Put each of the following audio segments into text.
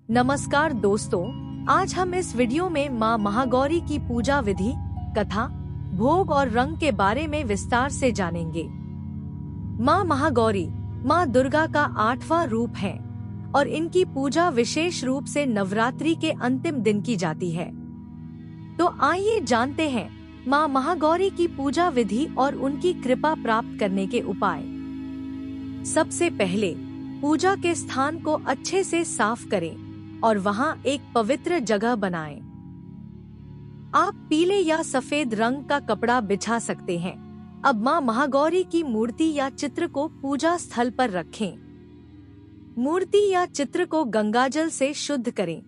नमस्कार दोस्तों, आज हम इस वीडियो में माँ महागौरी की पूजा विधि, कथा, भोग और रंग के बारे में विस्तार से जानेंगे। माँ महागौरी माँ दुर्गा का 8वां रूप है और इनकी पूजा विशेष रूप से नवरात्रि के अंतिम दिन की जाती है। तो आइए जानते हैं माँ महागौरी की पूजा विधि और उनकी कृपा प्राप्त करने के उपाय। सबसे पहले पूजा के स्थान को अच्छे से साफ करें और वहां एक पवित्र जगह बनाएं। आप पीले या सफेद रंग का कपड़ा बिछा सकते हैं। अब माँ महागौरी की मूर्ति या चित्र को पूजा स्थल पर रखें। मूर्ति या चित्र को गंगाजल से शुद्ध करें।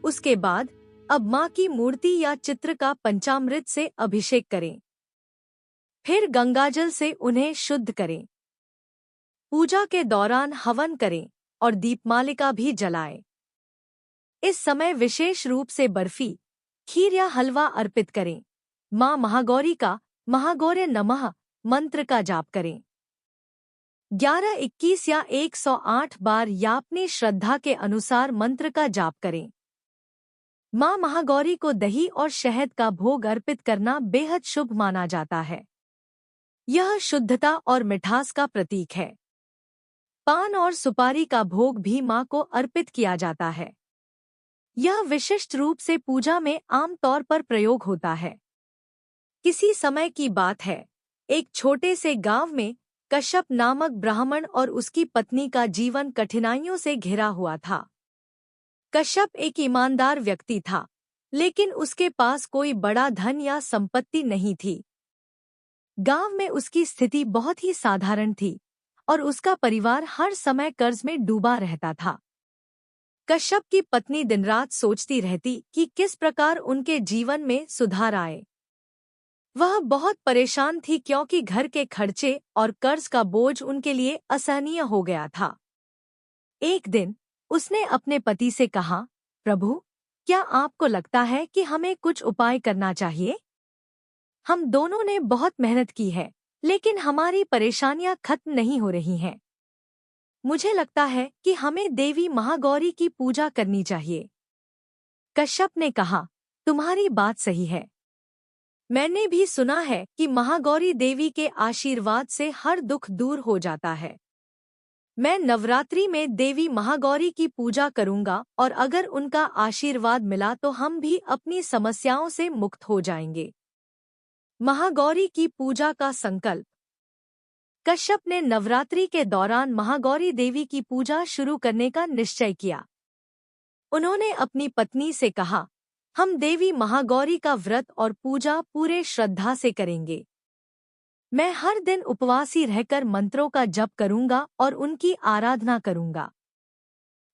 उसके बाद अब माँ की मूर्ति या चित्र का पंचामृत से अभिषेक करें। फिर गंगाजल से उन्हें शुद्ध करें। पूजा के दौरान हवन करें और दीपमालिका भी जलाएं। इस समय विशेष रूप से बर्फी, खीर या हलवा अर्पित करें। माँ महागौरी का महागौर्य नमः मंत्र का जाप करें। 11, 21 या 108 बार या अपनी श्रद्धा के अनुसार मंत्र का जाप करें। माँ महागौरी को दही और शहद का भोग अर्पित करना बेहद शुभ माना जाता है। यह शुद्धता और मिठास का प्रतीक है। पान और सुपारी का भोग भी माँ को अर्पित किया जाता है। यह विशिष्ट रूप से पूजा में आम तौर पर प्रयोग होता है। किसी समय की बात है, एक छोटे से गांव में कश्यप नामक ब्राह्मण और उसकी पत्नी का जीवन कठिनाइयों से घिरा हुआ था। कश्यप एक ईमानदार व्यक्ति था, लेकिन उसके पास कोई बड़ा धन या संपत्ति नहीं थी। गांव में उसकी स्थिति बहुत ही साधारण थी और उसका परिवार हर समय कर्ज में डूबा रहता था। कश्यप की पत्नी दिन रात सोचती रहती कि किस प्रकार उनके जीवन में सुधार आए। वह बहुत परेशान थी क्योंकि घर के खर्चे और कर्ज का बोझ उनके लिए असहनीय हो गया था। एक दिन उसने अपने पति से कहा, प्रभु, क्या आपको लगता है कि हमें कुछ उपाय करना चाहिए? हम दोनों ने बहुत मेहनत की है, लेकिन हमारी परेशानियां खत्म नहीं हो रही हैं। मुझे लगता है कि हमें देवी महागौरी की पूजा करनी चाहिए। कश्यप ने कहा, तुम्हारी बात सही है। मैंने भी सुना है कि महागौरी देवी के आशीर्वाद से हर दुख दूर हो जाता है। मैं नवरात्रि में देवी महागौरी की पूजा करूंगा और अगर उनका आशीर्वाद मिला तो हम भी अपनी समस्याओं से मुक्त हो जाएंगे। महागौरी की पूजा का संकल्प। कश्यप ने नवरात्रि के दौरान महागौरी देवी की पूजा शुरू करने का निश्चय किया। उन्होंने अपनी पत्नी से कहा, हम देवी महागौरी का व्रत और पूजा पूरे श्रद्धा से करेंगे। मैं हर दिन उपवासी रहकर मंत्रों का जप करूंगा और उनकी आराधना करूंगा।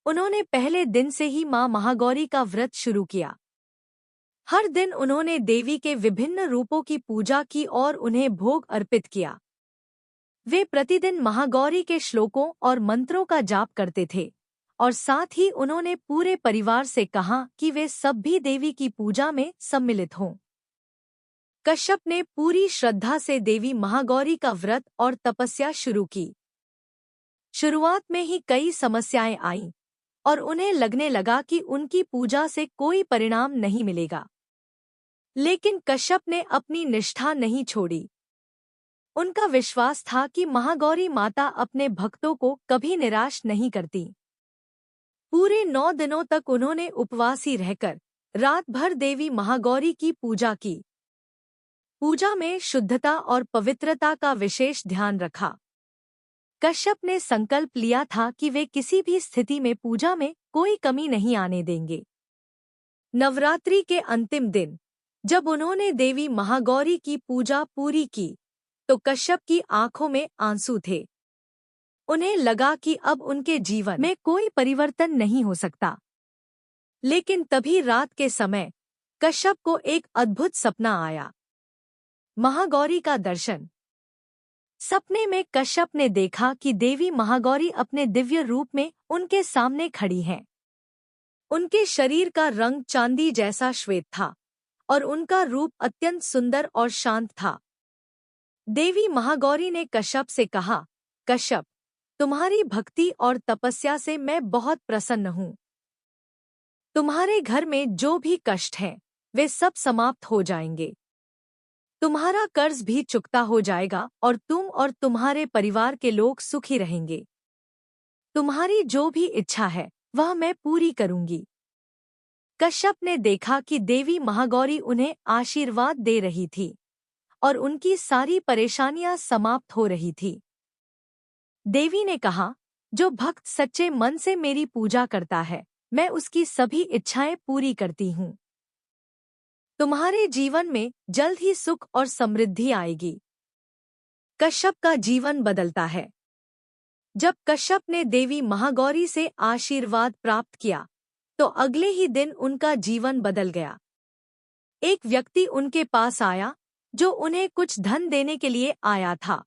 उन्होंने पहले दिन से ही माँ महागौरी का व्रत शुरू किया। हर दिन उन्होंने देवी के विभिन्न रूपों की पूजा की और उन्हें भोग अर्पित किया। वे प्रतिदिन महागौरी के श्लोकों और मंत्रों का जाप करते थे और साथ ही उन्होंने पूरे परिवार से कहा कि वे सब भी देवी की पूजा में सम्मिलित हों। कश्यप ने पूरी श्रद्धा से देवी महागौरी का व्रत और तपस्या शुरू की। शुरुआत में ही कई समस्याएं आईं और उन्हें लगने लगा कि उनकी पूजा से कोई परिणाम नहीं मिलेगा। लेकिन कश्यप ने अपनी निष्ठा नहीं छोड़ी। उनका विश्वास था कि महागौरी माता अपने भक्तों को कभी निराश नहीं करती। पूरे 9 दिनों तक उन्होंने उपवासी रहकर रात भर देवी महागौरी की पूजा की। पूजा में शुद्धता और पवित्रता का विशेष ध्यान रखा। कश्यप ने संकल्प लिया था कि वे किसी भी स्थिति में पूजा में कोई कमी नहीं आने देंगे। नवरात्रि के अंतिम दिन जब उन्होंने देवी महागौरी की पूजा पूरी की तो कश्यप की आंखों में आंसू थे। उन्हें लगा कि अब उनके जीवन में कोई परिवर्तन नहीं हो सकता। लेकिन तभी रात के समय कश्यप को एक अद्भुत सपना आया। महागौरी का दर्शन। सपने में कश्यप ने देखा कि देवी महागौरी अपने दिव्य रूप में उनके सामने खड़ी हैं। उनके शरीर का रंग चांदी जैसा श्वेत था और उनका रूप अत्यंत सुंदर और शांत था। देवी महागौरी ने कश्यप से कहा, कश्यप, तुम्हारी भक्ति और तपस्या से मैं बहुत प्रसन्न हूँ। तुम्हारे घर में जो भी कष्ट हैं, वे सब समाप्त हो जाएंगे। तुम्हारा कर्ज भी चुकता हो जाएगा और तुम और तुम्हारे परिवार के लोग सुखी रहेंगे। तुम्हारी जो भी इच्छा है वह मैं पूरी करूंगी। कश्यप ने देखा कि देवी महागौरी उन्हें आशीर्वाद दे रही थी और उनकी सारी परेशानियां समाप्त हो रही थी। देवी ने कहा, जो भक्त सच्चे मन से मेरी पूजा करता है, मैं उसकी सभी इच्छाएं पूरी करती हूँ। तुम्हारे जीवन में जल्द ही सुख और समृद्धि आएगी। कश्यप का जीवन बदलता है। जब कश्यप ने देवी महागौरी से आशीर्वाद प्राप्त किया, तो अगले ही दिन उनका जीवन बदल गया। एक व्यक्ति उनके पास आया जो उन्हें कुछ धन देने के लिए आया था।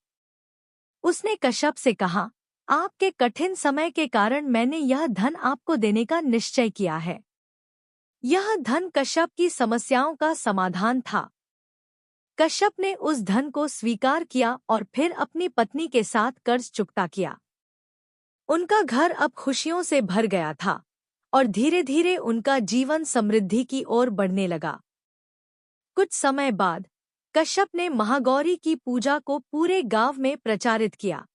उसने कश्यप से कहा, आपके कठिन समय के कारण मैंने यह धन आपको देने का निश्चय किया है। यह धन कश्यप की समस्याओं का समाधान था। कश्यप ने उस धन को स्वीकार किया और फिर अपनी पत्नी के साथ कर्ज चुकता किया। उनका घर अब खुशियों से भर गया था और धीरे धीरे उनका जीवन समृद्धि की ओर बढ़ने लगा। कुछ समय बाद कश्यप ने महागौरी की पूजा को पूरे गांव में प्रचारित किया।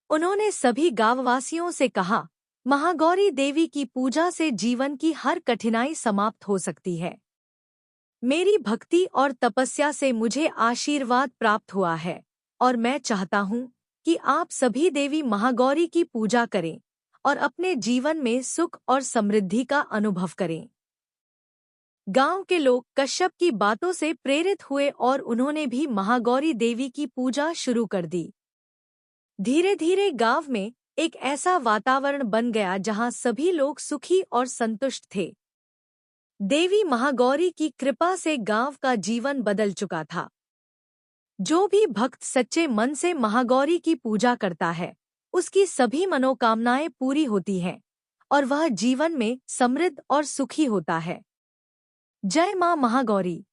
उन्होंने सभी गांववासियों से कहा, महागौरी देवी की पूजा से जीवन की हर कठिनाई समाप्त हो सकती है। मेरी भक्ति और तपस्या से मुझे आशीर्वाद प्राप्त हुआ है और मैं चाहता हूँ कि आप सभी देवी महागौरी की पूजा करें और अपने जीवन में सुख और समृद्धि का अनुभव करें। गांव के लोग कश्यप की बातों से प्रेरित हुए और उन्होंने भी महागौरी देवी की पूजा शुरू कर दी। धीरे धीरे गांव में एक ऐसा वातावरण बन गया जहां सभी लोग सुखी और संतुष्ट थे। देवी महागौरी की कृपा से गांव का जीवन बदल चुका था। जो भी भक्त सच्चे मन से महागौरी की पूजा करता है, उसकी सभी मनोकामनाएं पूरी होती हैं और वह जीवन में समृद्ध और सुखी होता है। जय मां महागौरी।